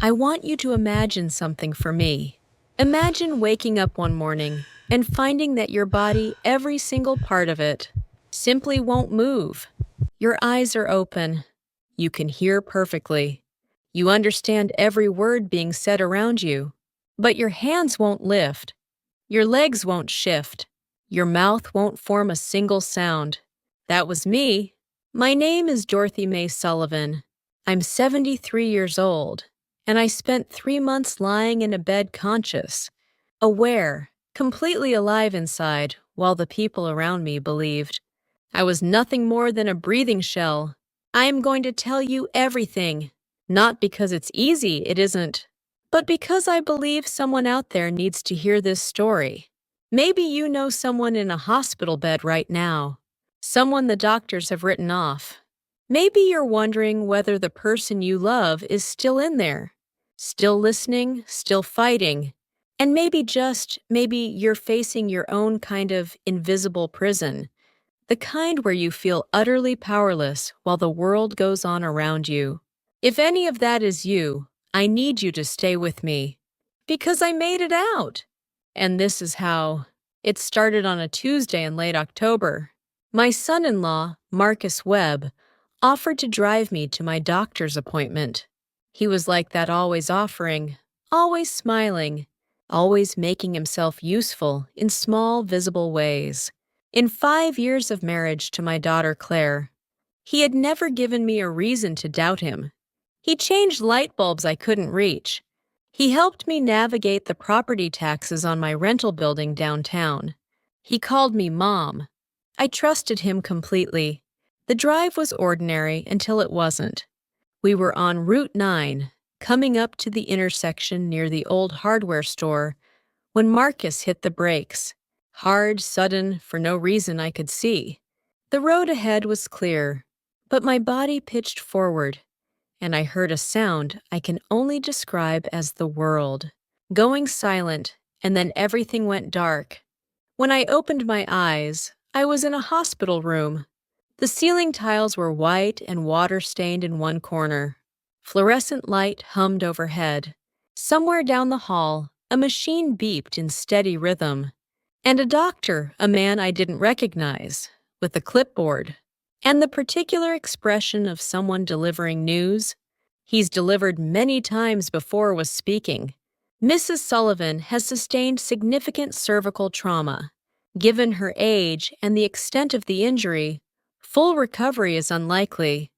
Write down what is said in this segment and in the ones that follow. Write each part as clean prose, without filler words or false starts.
I want you to imagine something for me. Imagine waking up one morning and finding that your body, every single part of it, simply won't move. Your eyes are open. You can hear perfectly. You understand every word being said around you. But your hands won't lift. Your legs won't shift. Your mouth won't form a single sound. That was me. My name is Dorothy Mae Sullivan. I'm 73 years old, and I spent 3 months lying in a bed conscious, aware, completely alive inside, while the people around me believed I was nothing more than a breathing shell. I am going to tell you everything, not because it's easy, it isn't, but because I believe someone out there needs to hear this story. Maybe you know someone in a hospital bed right now, someone the doctors have written off. Maybe you're wondering whether the person you love is still in there, still listening, still fighting, and maybe you're facing your own kind of invisible prison, the kind where you feel utterly powerless while the world goes on around you. If any of that is you, I need you to stay with me, because I made it out. And this is how. It started on a Tuesday in late October. My son-in-law, Marcus Webb, offered to drive me to my doctor's appointment. He was like that, always offering, always smiling, always making himself useful in small, visible ways. In 5 years of marriage to my daughter Claire, he had never given me a reason to doubt him. He changed light bulbs I couldn't reach. He helped me navigate the property taxes on my rental building downtown. He called me Mom. I trusted him completely. The drive was ordinary until it wasn't. We were on Route 9, coming up to the intersection near the old hardware store, when Marcus hit the brakes. Hard, sudden, for no reason I could see. The road ahead was clear, but my body pitched forward, and I heard a sound I can only describe as the world, going silent, and then everything went dark. When I opened my eyes, I was in a hospital room. The ceiling tiles were white and water-stained in one corner. Fluorescent light hummed overhead. Somewhere down the hall, a machine beeped in steady rhythm. And a doctor, a man I didn't recognize, with a clipboard, and the particular expression of someone delivering news he's delivered many times before, was speaking. Mrs. Sullivan has sustained significant cervical trauma. Given her age and the extent of the injury, full recovery is unlikely.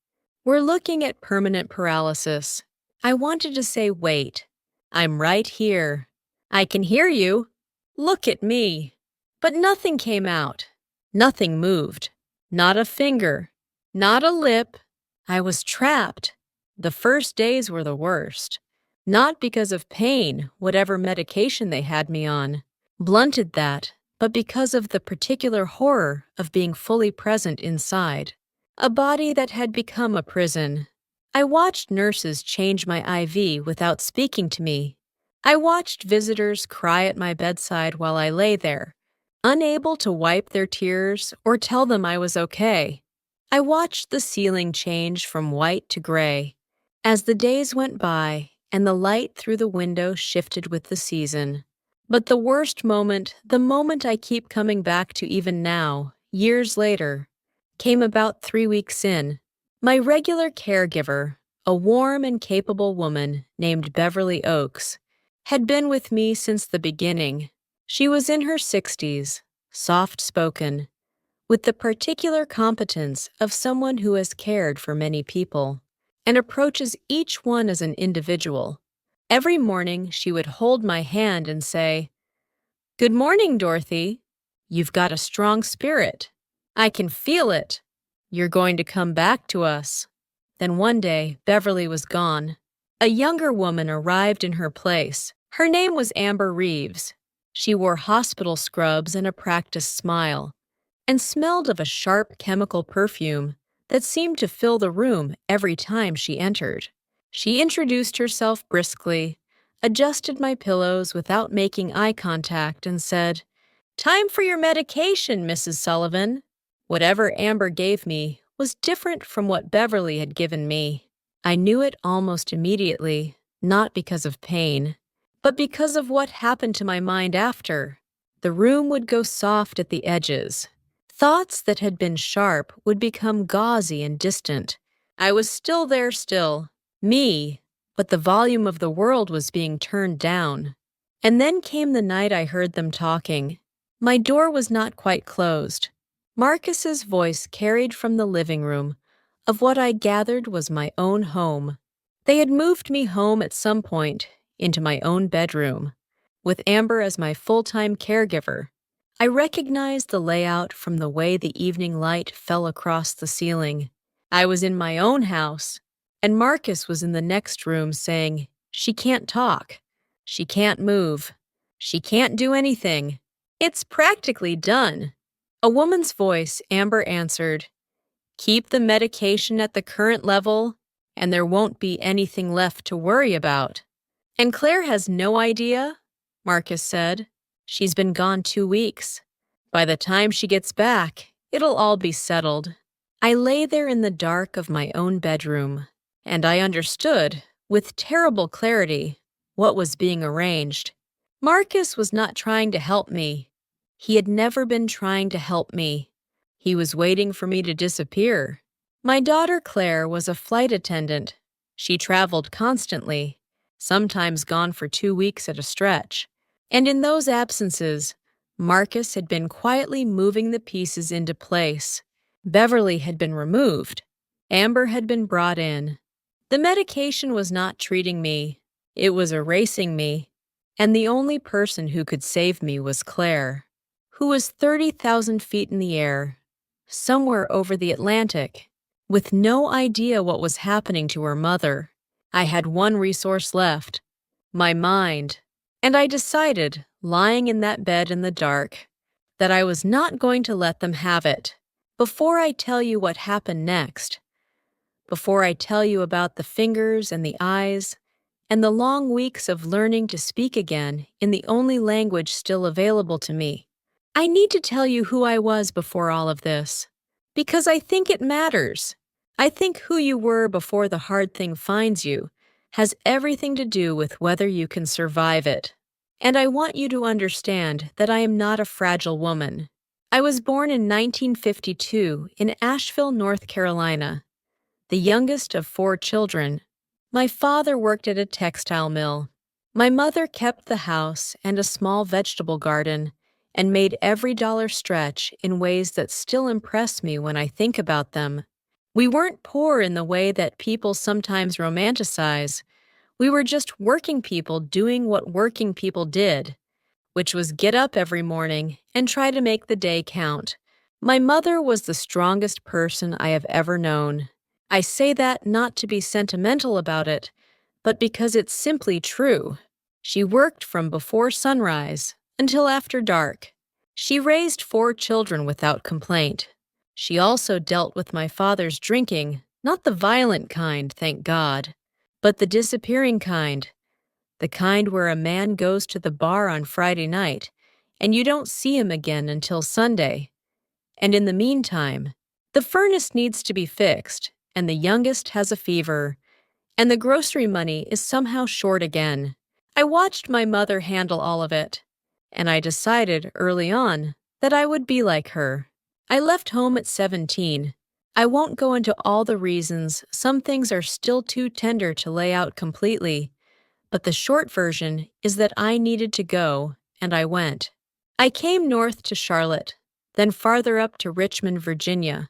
We're looking at permanent paralysis. I wanted to say, wait. I'm right here. I can hear you. Look at me. But nothing came out. Nothing moved. Not a finger. Not a lip. I was trapped. The first days were the worst. Not because of pain, whatever medication they had me on blunted that, but because of the particular horror of being fully present inside. A body that had become a prison. I watched nurses change my IV without speaking to me. I watched visitors cry at my bedside while I lay there, unable to wipe their tears or tell them I was okay. I watched the ceiling change from white to gray. As the days went by and the light through the window shifted with the season. But the worst moment, the moment I keep coming back to even now, years later, came about 3 weeks in. My regular caregiver, a warm and capable woman named Beverly Oakes, had been with me since the beginning. She was in her 60s, soft-spoken, with the particular competence of someone who has cared for many people and approaches each one as an individual. Every morning she would hold my hand and say, "Good morning, Dorothy. You've got a strong spirit. I can feel it. You're going to come back to us." Then one day, Beverly was gone. A younger woman arrived in her place. Her name was Amber Reeves. She wore hospital scrubs and a practiced smile, and smelled of a sharp chemical perfume that seemed to fill the room every time she entered. She introduced herself briskly, adjusted my pillows without making eye contact, and said, "Time for your medication, Mrs. Sullivan." Whatever Amber gave me was different from what Beverly had given me. I knew it almost immediately. not because of pain, but because of what happened to my mind after. The room would go soft at the edges. Thoughts that had been sharp would become gauzy and distant. I was still there, me, but the volume of the world was being turned down. And then came the night I heard them talking. My door was not quite closed. Marcus's voice carried from the living room of what I gathered was my own home. They had moved me home at some point into my own bedroom, with Amber as my full-time caregiver. I recognized the layout from the way the evening light fell across the ceiling. I was in my own house, and Marcus was in the next room saying, "She can't talk. She can't move. She can't do anything. It's practically done." A woman's voice, Amber answered, "Keep the medication at the current level, and there won't be anything left to worry about." "And Claire has no idea?" Marcus said. "She's been gone 2 weeks. By the time she gets back, it'll all be settled." I lay there in the dark of my own bedroom, and I understood, with terrible clarity, what was being arranged. Marcus was not trying to help me. He had never been trying to help me. He was waiting for me to disappear. My daughter Claire was a flight attendant. She traveled constantly, sometimes gone for 2 weeks at a stretch. And in those absences, Marcus had been quietly moving the pieces into place. Beverly had been removed. Amber had been brought in. The medication was not treating me. It was erasing me. And the only person who could save me was Claire, who was 30,000 feet in the air, somewhere over the Atlantic, with no idea what was happening to her mother. I had one resource left, my mind, and I decided, lying in that bed in the dark, that I was not going to let them have it. Before I tell you what happened next, before I tell you about the fingers and the eyes, and the long weeks of learning to speak again in the only language still available to me, I need to tell you who I was before all of this, because I think it matters. I think who you were before the hard thing finds you has everything to do with whether you can survive it. And I want you to understand that I am not a fragile woman. I was born in 1952 in Asheville, North Carolina, the youngest of 4 children. My father worked at a textile mill. My mother kept the house and a small vegetable garden and made every dollar stretch in ways that still impress me when I think about them. We weren't poor in the way that people sometimes romanticize. We were just working people doing what working people did, which was get up every morning and try to make the day count. My mother was the strongest person I have ever known. I say that not to be sentimental about it, but because it's simply true. She worked from before sunrise until after dark. She raised 4 children without complaint. She also dealt with my father's drinking, not the violent kind, thank God, but the disappearing kind. The kind where a man goes to the bar on Friday night and you don't see him again until Sunday. And in the meantime, the furnace needs to be fixed, and the youngest has a fever, and the grocery money is somehow short again. I watched my mother handle all of it, and I decided early on that I would be like her. I left home at 17. I won't go into all the reasons. Some things are still too tender to lay out completely, but the short version is that I needed to go, and I went. I came north to Charlotte, then farther up to Richmond, Virginia,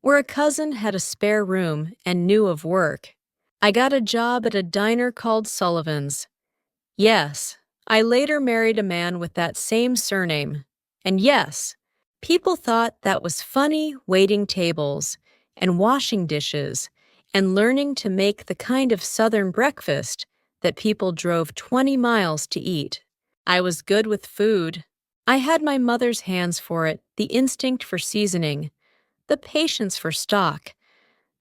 where a cousin had a spare room and knew of work. I got a job at a diner called Sullivan's. Yes, I later married a man with that same surname. And yes, people thought that was funny, waiting tables and washing dishes and learning to make the kind of Southern breakfast that people drove 20 miles to eat. I was good with food. I had my mother's hands for it, the instinct for seasoning, the patience for stock,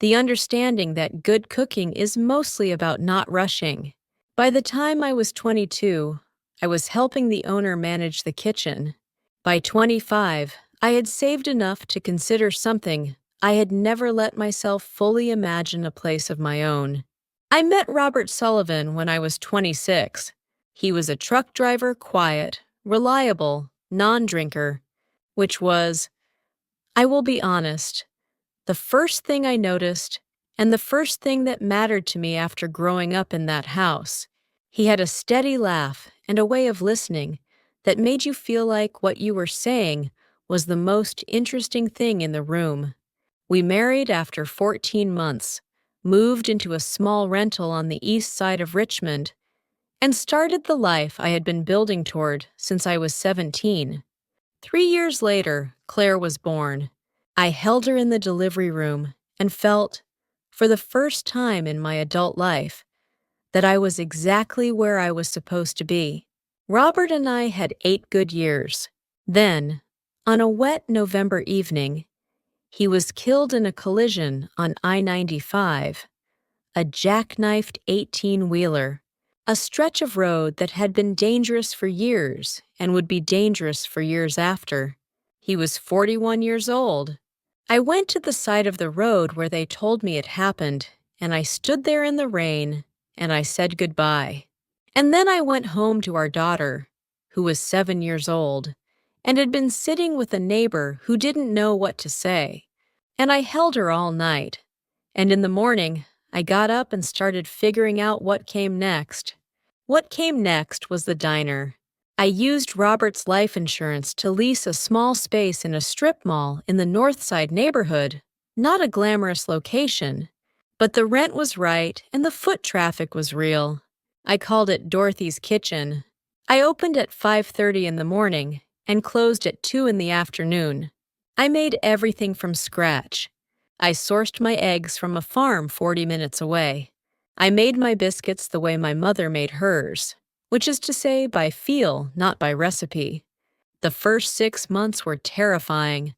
the understanding that good cooking is mostly about not rushing. By the time I was 22, I was helping the owner manage the kitchen. By 25, I had saved enough to consider something I had never let myself fully imagine, a place of my own. I met Robert Sullivan when I was 26. He was a truck driver, quiet, reliable, non-drinker, which was, I will be honest, the first thing I noticed and the first thing that mattered to me after growing up in that house. He had a steady laugh and a way of listening that made you feel like what you were saying was the most interesting thing in the room. We married after 14 months, moved into a small rental on the east side of Richmond, and started the life I had been building toward since I was 17. 3 years later, Claire was born. I held her in the delivery room and felt, for the first time in my adult life, that I was exactly where I was supposed to be. Robert and I had 8 good years. Then, on a wet November evening, he was killed in a collision on I-95, a jackknifed 18-wheeler, a stretch of road that had been dangerous for years and would be dangerous for years after. He was 41 years old. I went to the side of the road where they told me it happened, and I stood there in the rain, and I said goodbye. And then I went home to our daughter, who was 7 years old, and had been sitting with a neighbor who didn't know what to say. And I held her all night. And in the morning, I got up and started figuring out what came next. What came next was the diner. I used Robert's life insurance to lease a small space in a strip mall in the North Side neighborhood, not a glamorous location. But the rent was right and the foot traffic was real. I called it Dorothy's Kitchen. I opened at 5:30 in the morning and closed at 2 in the afternoon. I made everything from scratch. I sourced my eggs from a farm 40 minutes away. I made my biscuits the way my mother made hers, which is to say by feel, not by recipe. The first 6 months were terrifying.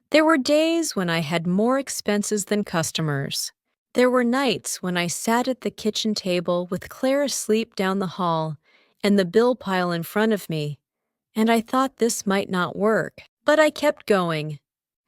There were days when I had more expenses than customers. There were nights when I sat at the kitchen table with Claire asleep down the hall and the bill pile in front of me, and I thought this might not work. But I kept going.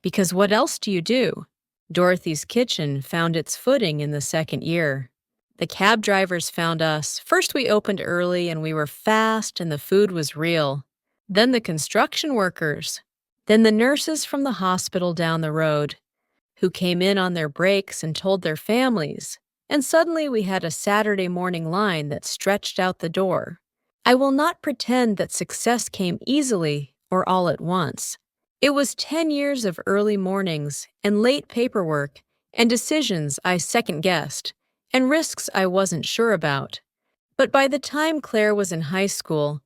Because what else do you do? Dorothy's Kitchen found its footing in the second year. The cab drivers found us. First we opened early and we were fast and the food was real. Then the construction workers. Then the nurses from the hospital down the road, who came in on their breaks and told their families. And suddenly we had a Saturday morning line that stretched out the door. I will not pretend that success came easily or all at once. It was 10 years of early mornings and late paperwork and decisions I second-guessed and risks I wasn't sure about. But by the time Claire was in high school,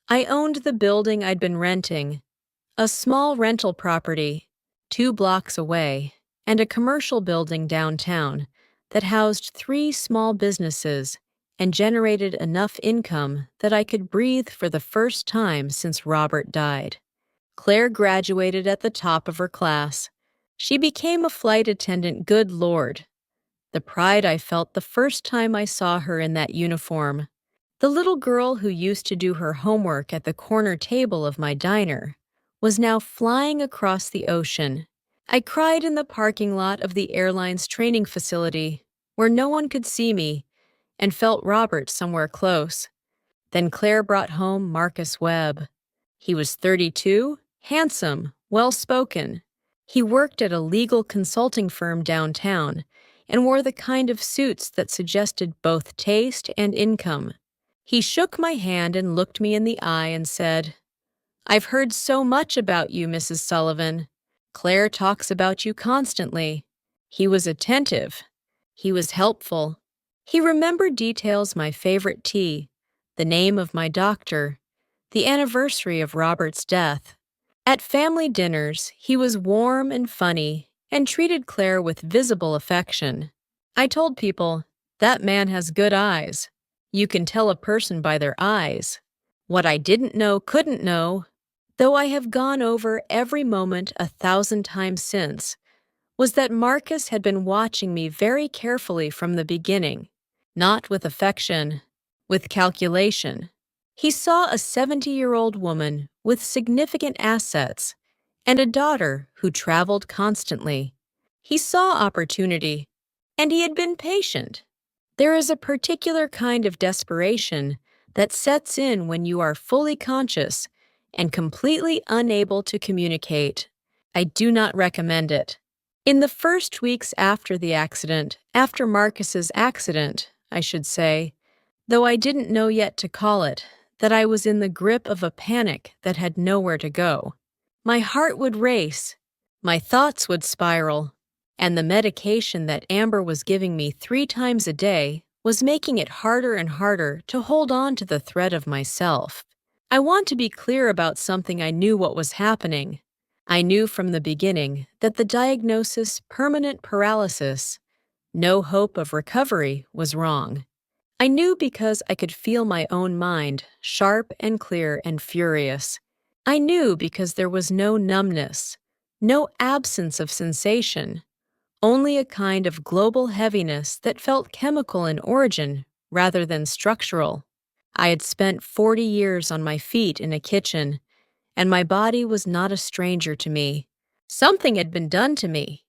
I owned the building I'd been renting, a small rental property 2 blocks away, and a commercial building downtown that housed 3 small businesses and generated enough income that I could breathe for the first time since Robert died. Claire graduated at the top of her class. She became a flight attendant, good Lord. The pride I felt the first time I saw her in that uniform. The little girl who used to do her homework at the corner table of my diner was now flying across the ocean. I cried in the parking lot of the airline's training facility, where no one could see me, and felt Robert somewhere close. Then Claire brought home Marcus Webb. He was 32, handsome, well-spoken. He worked at a legal consulting firm downtown and wore the kind of suits that suggested both taste and income. He shook my hand and looked me in the eye and said, "I've heard so much about you, Mrs. Sullivan. Claire talks about you constantly." He was attentive. He was helpful. He remembered details: my favorite tea, the name of my doctor, the anniversary of Robert's death. At family dinners, he was warm and funny and treated Claire with visible affection. I told people, "That man has good eyes. You can tell a person by their eyes." What I didn't know, couldn't know, though I have gone over every moment 1,000 times since, was that Marcus had been watching me very carefully from the beginning, not with affection, with calculation. He saw a 70-year-old woman with significant assets and a daughter who traveled constantly. He saw opportunity, and he had been patient. There is a particular kind of desperation that sets in when you are fully conscious and completely unable to communicate. I do not recommend it. In the first weeks after Marcus's accident, I should say, though I didn't know yet to call it, that I was in the grip of a panic that had nowhere to go. My heart would race, my thoughts would spiral, and the medication that Amber was giving me 3 times a day was making it harder and harder to hold on to the thread of myself. I want to be clear about something. I knew what was happening. I knew from the beginning that the diagnosis, permanent paralysis, no hope of recovery, was wrong. I knew because I could feel my own mind, sharp and clear and furious. I knew because there was no numbness, no absence of sensation, only a kind of global heaviness that felt chemical in origin rather than structural. I had spent 40 years on my feet in a kitchen, and my body was not a stranger to me. Something had been done to me,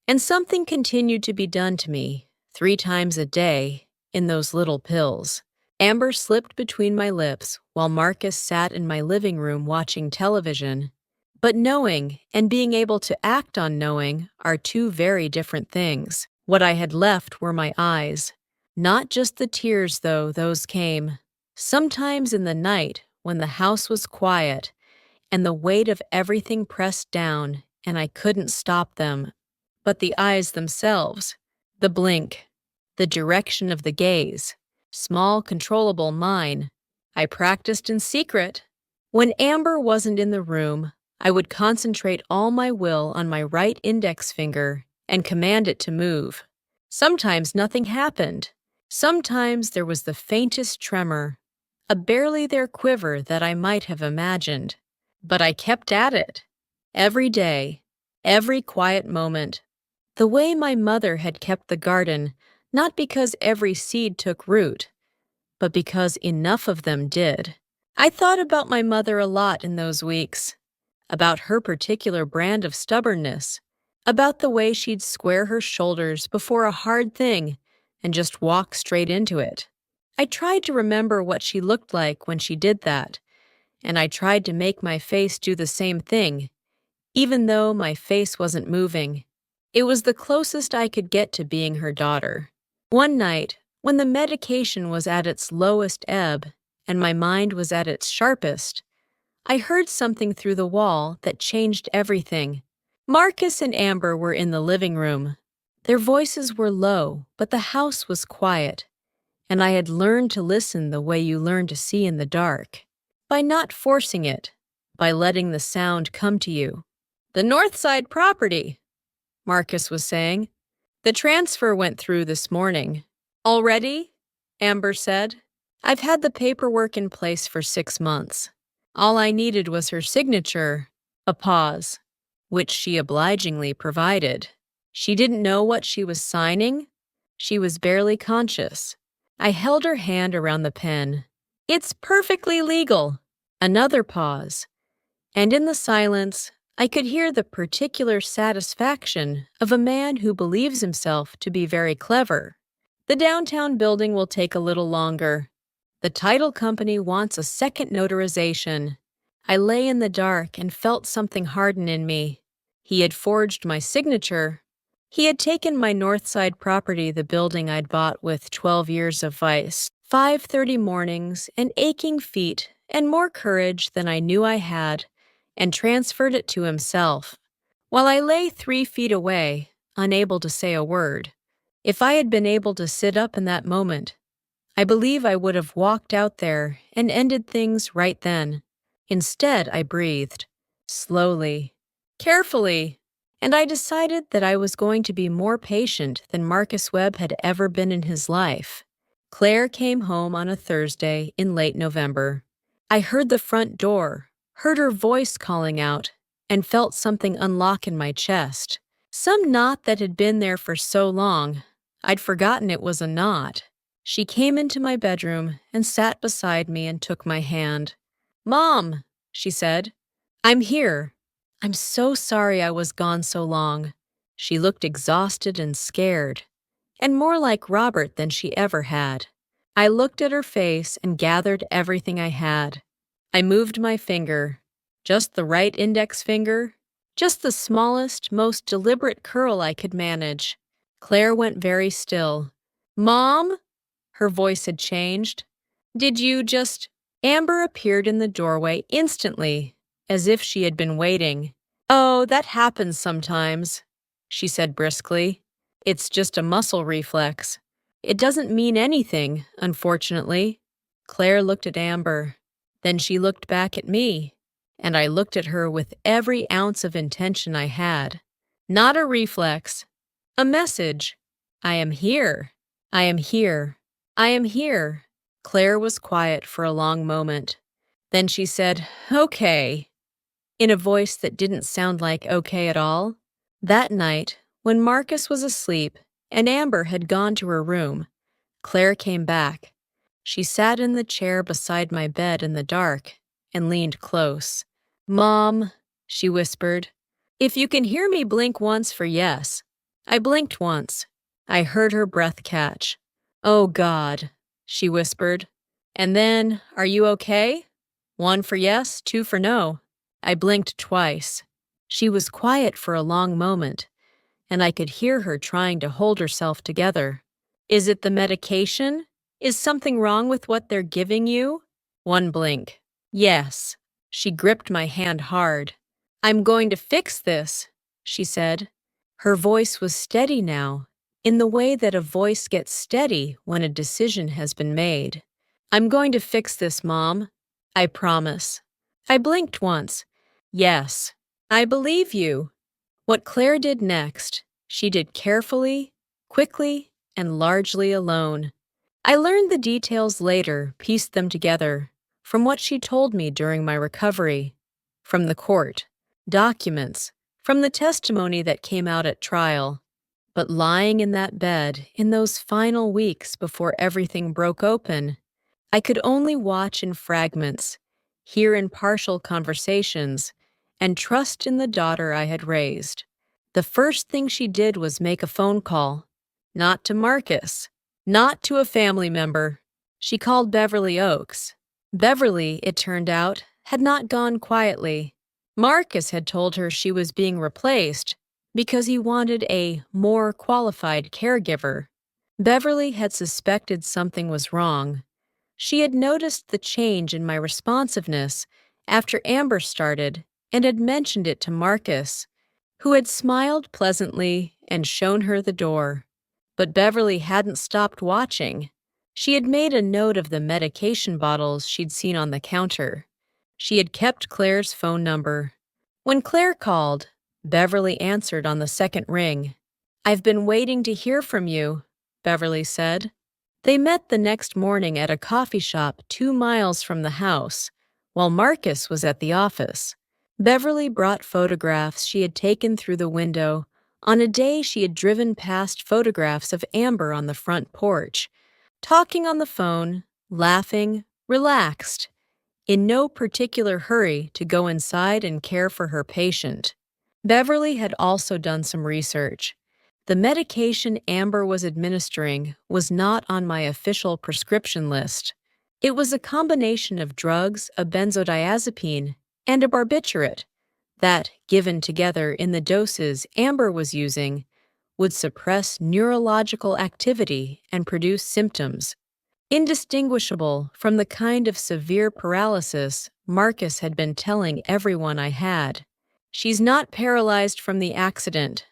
and something continued to be done to me 3 times a day in those little pills. Amber slipped between my lips while Marcus sat in my living room watching television. But knowing and being able to act on knowing are 2 very different things. What I had left were my eyes. Not just the tears, though, those came. Sometimes in the night when the house was quiet and the weight of everything pressed down and I couldn't stop them. But the eyes themselves, the blink, the direction of the gaze, small, controllable mine. I practiced in secret. When Amber wasn't in the room, I would concentrate all my will on my right index finger and command it to move. Sometimes nothing happened. Sometimes there was the faintest tremor, a barely there quiver that I might have imagined. But I kept at it. Every day, every quiet moment. The way my mother had kept the garden, not because every seed took root, but because enough of them did. I thought about my mother a lot in those weeks, about her particular brand of stubbornness, about the way she'd square her shoulders before a hard thing and just walk straight into it. I tried to remember what she looked like when she did that, and I tried to make my face do the same thing, even though my face wasn't moving. It was the closest I could get to being her daughter. One night, when the medication was at its lowest ebb and my mind was at its sharpest, I heard something through the wall that changed everything. Marcus and Amber were in the living room. Their voices were low, but the house was quiet, and I had learned to listen the way you learn to see in the dark, by not forcing it, by letting the sound come to you. "The Northside property," Marcus was saying. "The transfer went through this morning." "Already?" Amber said. "I've had the paperwork in place for 6 months. All I needed was her signature." A pause, which she obligingly provided. She didn't know what she was signing. She was barely conscious. I held her hand around the pen. "It's perfectly legal." Another pause, and in the silence, I could hear the particular satisfaction of a man who believes himself to be very clever. "The downtown building will take a little longer. The title company wants a second notarization." I lay in the dark and felt something harden in me. He had forged my signature. He had taken my Northside property, the building I'd bought with 12 years of vice, 5:30 mornings, and aching feet, and more courage than I knew I had, and transferred it to himself, while I lay 3 feet away, unable to say a word. If I had been able to sit up in that moment, I believe I would have walked out there and ended things right then. Instead, I breathed, slowly, carefully, and I decided that I was going to be more patient than Marcus Webb had ever been in his life. Claire came home on a Thursday in late November. I heard the front door, heard her voice calling out, and felt something unlock in my chest. Some knot that had been there for so long, I'd forgotten it was a knot. She came into my bedroom and sat beside me and took my hand. "Mom," she said, "I'm here. I'm so sorry I was gone so long." She looked exhausted and scared. and more like Robert than she ever had. I looked at her face and gathered everything I had. I moved my finger, just the right index finger, just the smallest, most deliberate curl I could manage. Claire went very still. "Mom?" Her voice had changed. "Did you just—" Amber appeared in the doorway instantly, as if she had been waiting. "Oh, that happens sometimes," she said briskly. "It's just a muscle reflex. It doesn't mean anything, unfortunately." Claire looked at Amber. Then she looked back at me, and I looked at her with every ounce of intention I had. Not a reflex. A message. I am here. I am here. I am here. Claire was quiet for a long moment. Then she said, "Okay," in a voice that didn't sound like okay at all. That night, when Marcus was asleep and Amber had gone to her room, Claire came back. She sat in the chair beside my bed in the dark and leaned close. "Mom," she whispered, "if you can hear me blink once for yes." I blinked once. I heard her breath catch. "Oh, God," she whispered. And then, "Are you okay?" One for yes, two for no. I blinked twice. She was quiet for a long moment, and I could hear her trying to hold herself together. "Is it the medication? Is something wrong with what they're giving you?" One blink. "Yes." She gripped my hand hard. "I'm going to fix this," she said. Her voice was steady now, in the way that a voice gets steady when a decision has been made. "I'm going to fix this, Mom. I promise." I blinked once. "Yes, I believe you." What Claire did next, she did carefully, quickly, and largely alone. I learned the details later, pieced them together, from what she told me during my recovery, from the court, documents, from the testimony that came out at trial. But lying in that bed in those final weeks before everything broke open, I could only watch in fragments, hear in partial conversations, and trust in the daughter I had raised. The first thing she did was make a phone call. Not to Marcus, not to a family member. She called Beverly Oaks. Beverly, it turned out, had not gone quietly. Marcus had told her she was being replaced because he wanted a more qualified caregiver. Beverly had suspected something was wrong. She had noticed the change in my responsiveness after Amber started and had mentioned it to Marcus, who had smiled pleasantly and shown her the door. But Beverly hadn't stopped watching. She had made a note of the medication bottles she'd seen on the counter. She had kept Claire's phone number. When Claire called, Beverly answered on the second ring. "I've been waiting to hear from you," Beverly said. They met the next morning at a coffee shop 2 miles from the house, while Marcus was at the office. Beverly brought photographs she had taken through the window on a day she had driven past photographs of Amber on the front porch, talking on the phone, laughing, relaxed, in no particular hurry to go inside and care for her patient. Beverly had also done some research. The medication Amber was administering was not on my official prescription list. It was a combination of drugs, a benzodiazepine, and a barbiturate that, given together in the doses Amber was using, would suppress neurological activity and produce symptoms indistinguishable from the kind of severe paralysis Marcus had been telling everyone I had. "She's not paralyzed from the accident,"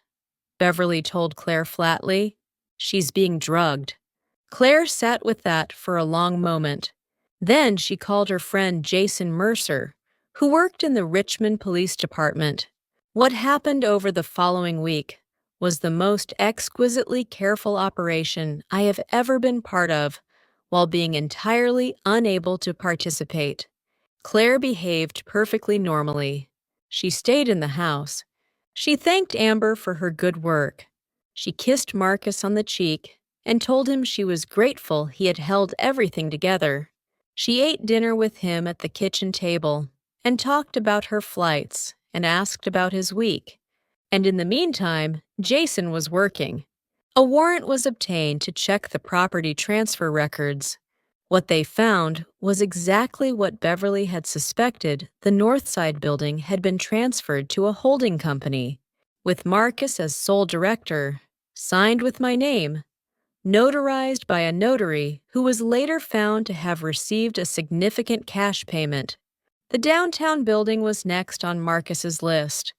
Beverly told Claire flatly. "She's being drugged." Claire sat with that for a long moment. Then she called her friend Jason Mercer, who worked in the Richmond Police Department. What happened over the following week was the most exquisitely careful operation I have ever been part of while being entirely unable to participate. Claire behaved perfectly normally. She stayed in the house. She thanked Amber for her good work. She kissed Marcus on the cheek and told him she was grateful he had held everything together. She ate dinner with him at the kitchen table and talked about her flights and asked about his week. And in the meantime, Jason was working. A warrant was obtained to check the property transfer records. What they found was exactly what Beverly had suspected: the Northside building had been transferred to a holding company, with Marcus as sole director, signed with my name, notarized by a notary who was later found to have received a significant cash payment. The downtown building was next on Marcus's list.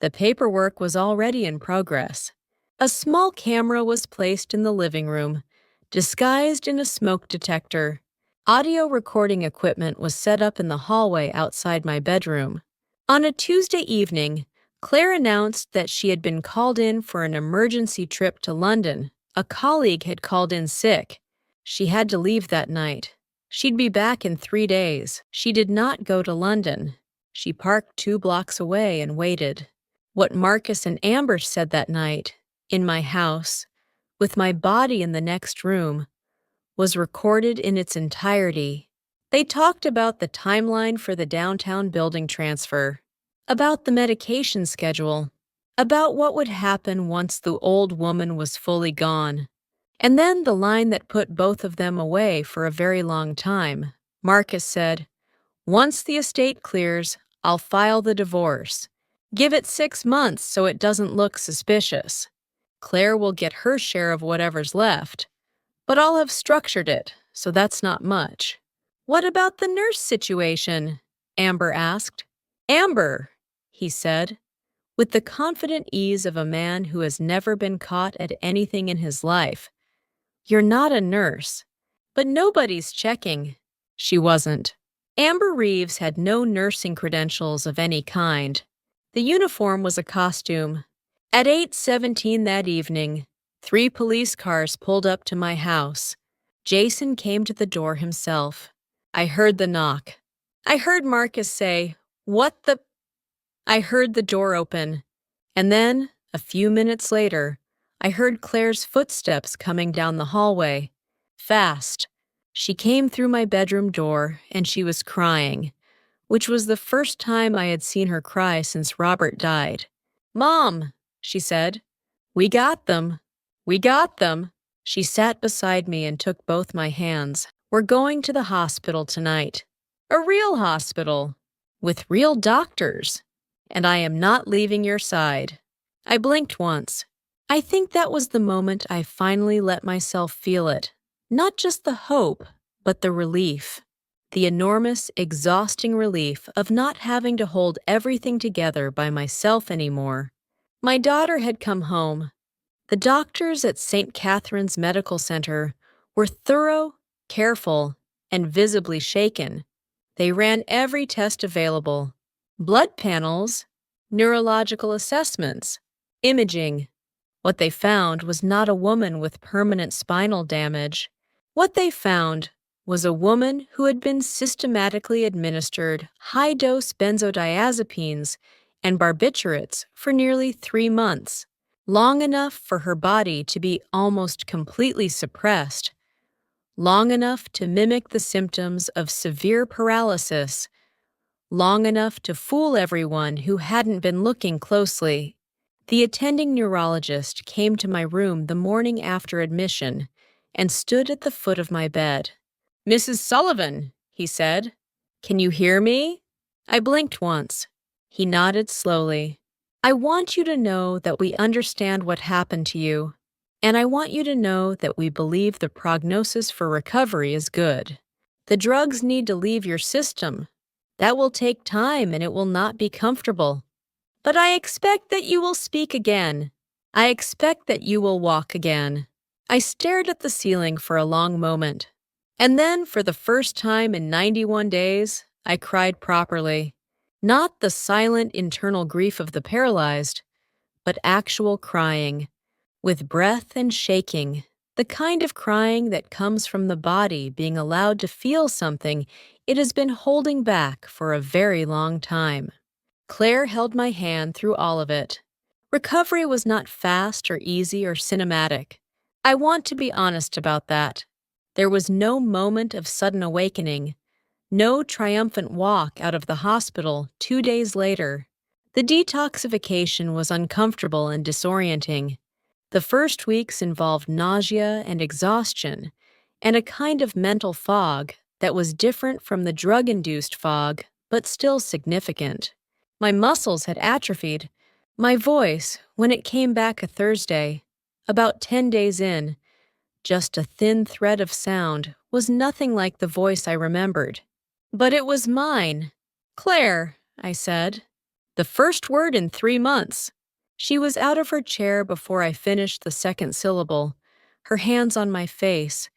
The paperwork was already in progress. A small camera was placed in the living room, disguised in a smoke detector. Audio recording equipment was set up in the hallway outside my bedroom. On a Tuesday evening, Claire announced that she had been called in for an emergency trip to London. A colleague had called in sick. She had to leave that night. She'd be back in 3 days. She did not go to London. She parked 2 blocks away and waited. What Marcus and Amber said that night, in my house, with my body in the next room, was recorded in its entirety. They talked about the timeline for the downtown building transfer, about the medication schedule, about what would happen once the old woman was fully gone. And then the line that put both of them away for a very long time. Marcus said, "Once the estate clears, I'll file the divorce. Give it 6 months so it doesn't look suspicious. Claire will get her share of whatever's left, but I'll have structured it, so that's not much." "What about the nurse situation?" Amber asked. "Amber," he said, with the confident ease of a man who has never been caught at anything in his life. "You're not a nurse." "But nobody's checking." She wasn't. Amber Reeves had no nursing credentials of any kind. The uniform was a costume. At 8:17 that evening, 3 police cars pulled up to my house. Jason came to the door himself. I heard the knock. I heard Marcus say, "What the—" I heard the door open. And then, a few minutes later, I heard Claire's footsteps coming down the hallway. Fast. She came through my bedroom door, and she was crying, which was the first time I had seen her cry since Robert died. "Mom," she said, "we got them. We got them." She sat beside me and took both my hands. "We're going to the hospital tonight. A real hospital, with real doctors. And I am not leaving your side." I blinked once. I think that was the moment I finally let myself feel it. Not just the hope, but the relief. The enormous, exhausting relief of not having to hold everything together by myself anymore. My daughter had come home. The doctors at St. Catherine's Medical Center were thorough, careful, and visibly shaken. They ran every test available: blood panels, neurological assessments, imaging. What they found was not a woman with permanent spinal damage. What they found was a woman who had been systematically administered high-dose benzodiazepines and barbiturates for nearly 3 months, long enough for her body to be almost completely suppressed, long enough to mimic the symptoms of severe paralysis, long enough to fool everyone who hadn't been looking closely. The attending neurologist came to my room the morning after admission and stood at the foot of my bed. "Mrs. Sullivan," he said, "can you hear me?" I blinked once. He nodded slowly. "I want you to know that we understand what happened to you, and I want you to know that we believe the prognosis for recovery is good. The drugs need to leave your system. That will take time and it will not be comfortable. But I expect that you will speak again. I expect that you will walk again." I stared at the ceiling for a long moment. And then, for the first time in 91 days, I cried properly. Not the silent internal grief of the paralyzed, but actual crying, with breath and shaking, the kind of crying that comes from the body being allowed to feel something it has been holding back for a very long time. Claire held my hand through all of it. Recovery was not fast or easy or cinematic. I want to be honest about that. There was no moment of sudden awakening, no triumphant walk out of the hospital 2 days later. The detoxification was uncomfortable and disorienting. The first weeks involved nausea and exhaustion, and a kind of mental fog that was different from the drug-induced fog, but still significant. My muscles had atrophied. My voice, when it came back a Thursday, about 10 days in, just a thin thread of sound, was nothing like the voice I remembered. But it was mine. "Claire," I said. "The first word in 3 months." She was out of her chair before I finished the second syllable, her hands on my face,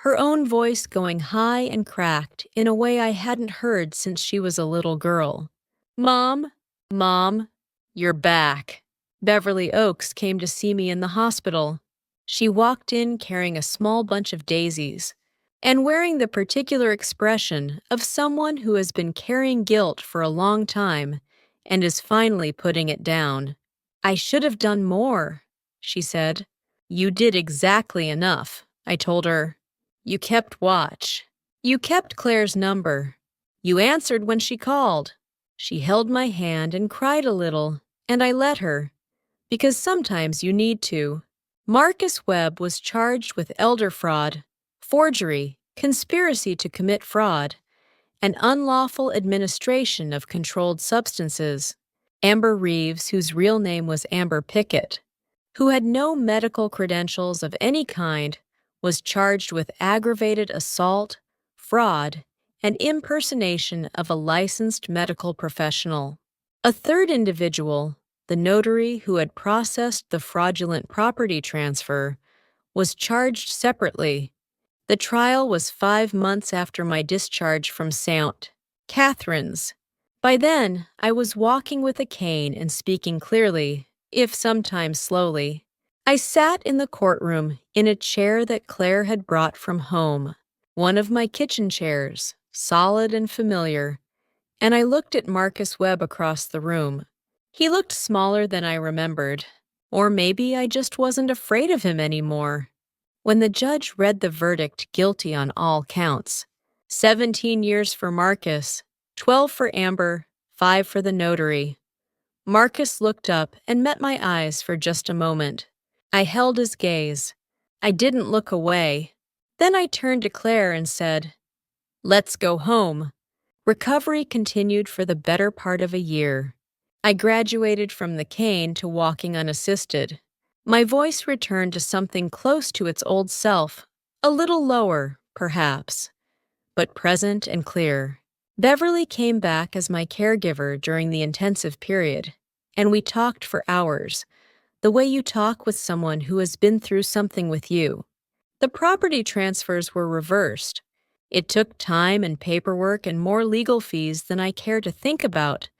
her own voice going high and cracked in a way I hadn't heard since she was a little girl. "Mom, Mom, you're back." Beverly Oaks came to see me in the hospital. She walked in carrying a small bunch of daisies and wearing the particular expression of someone who has been carrying guilt for a long time and is finally putting it down. "I should have done more," she said. "You did exactly enough," I told her. "You kept watch. You kept Claire's number. You answered when she called." She held my hand and cried a little, and I let her, because sometimes you need to. Marcus Webb was charged with elder fraud, forgery, conspiracy to commit fraud, and unlawful administration of controlled substances. Amber Reeves, whose real name was Amber Pickett, who had no medical credentials of any kind, was charged with aggravated assault, fraud, and impersonation of a licensed medical professional. A third individual, the notary who had processed the fraudulent property transfer, was charged separately. The trial was 5 months after my discharge from St. Catherine's. By then, I was walking with a cane and speaking clearly, if sometimes slowly. I sat in the courtroom in a chair that Claire had brought from home, one of my kitchen chairs, solid and familiar, and I looked at Marcus Webb across the room. He looked smaller than I remembered, or maybe I just wasn't afraid of him anymore. When the judge read the verdict guilty on all counts, 17 years for Marcus, 12 for Amber, 5 for the notary, Marcus looked up and met my eyes for just a moment. I held his gaze. I didn't look away. Then I turned to Claire and said, "Let's go home." Recovery continued for the better part of a year. I graduated from the cane to walking unassisted. My voice returned to something close to its old self, a little lower, perhaps, but present and clear. Beverly came back as my caregiver during the intensive period, and we talked for hours, the way you talk with someone who has been through something with you. The property transfers were reversed. It took time and paperwork and more legal fees than I care to think about,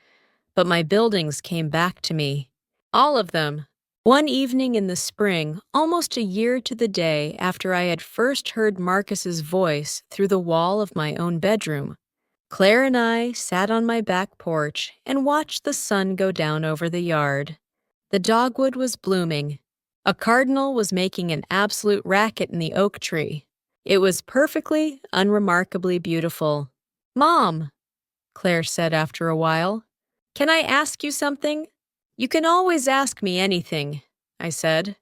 but my buildings came back to me. All of them. One evening in the spring, almost a year to the day after I had first heard Marcus's voice through the wall of my own bedroom, Claire and I sat on my back porch and watched the sun go down over the yard. The dogwood was blooming. A cardinal was making an absolute racket in the oak tree. It was perfectly, unremarkably beautiful. "Mom," Claire said after a while, "can I ask you something?" "You can always ask me anything," I said.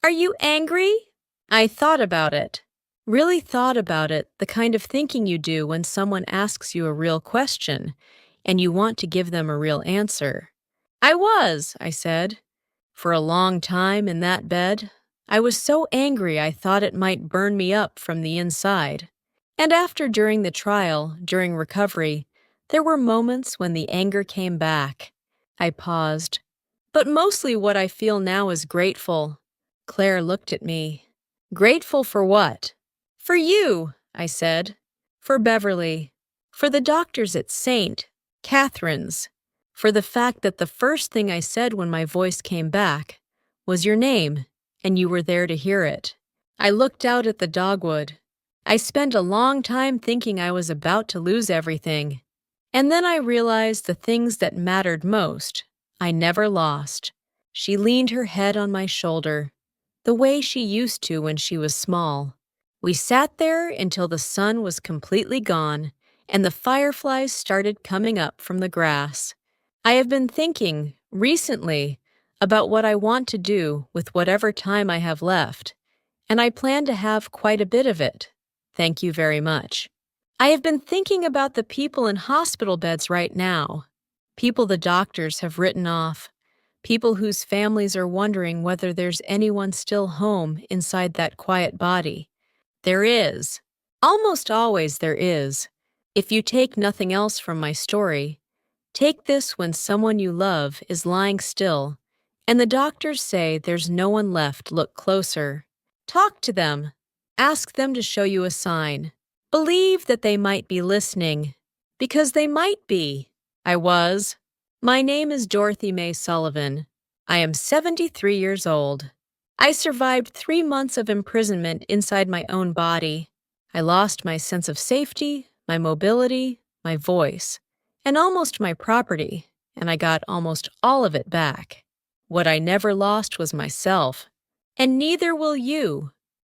"Are you angry?" I thought about it. Really thought about it, the kind of thinking you do when someone asks you a real question and you want to give them a real answer. "I was," I said. "For a long time in that bed, I was so angry I thought it might burn me up from the inside. And after during the trial, during recovery, there were moments when the anger came back." I paused. "But mostly what I feel now is grateful." Claire looked at me. "Grateful for what?" "For you," I said. "For Beverly. For the doctors at St. Catherine's. For the fact that the first thing I said when my voice came back was your name, and you were there to hear it." I looked out at the dogwood. I spent a long time thinking I was about to lose everything. And then I realized the things that mattered most, I never lost. She leaned her head on my shoulder, the way she used to when she was small. We sat there until the sun was completely gone and the fireflies started coming up from the grass. I have been thinking, recently, about what I want to do with whatever time I have left, and I plan to have quite a bit of it. Thank you very much. I have been thinking about the people in hospital beds right now, people the doctors have written off, people whose families are wondering whether there's anyone still home inside that quiet body. There is. Almost always there is. If you take nothing else from my story, take this when someone you love is lying still, and the doctors say there's no one left. Look closer. Talk to them. Ask them to show you a sign. Believe that they might be listening. Because they might be. I was. My name is Dorothy Mae Sullivan. I am 73 years old. I survived 3 months of imprisonment inside my own body. I lost my sense of safety, my mobility, my voice, and almost my property, and I got almost all of it back. What I never lost was myself, and neither will you.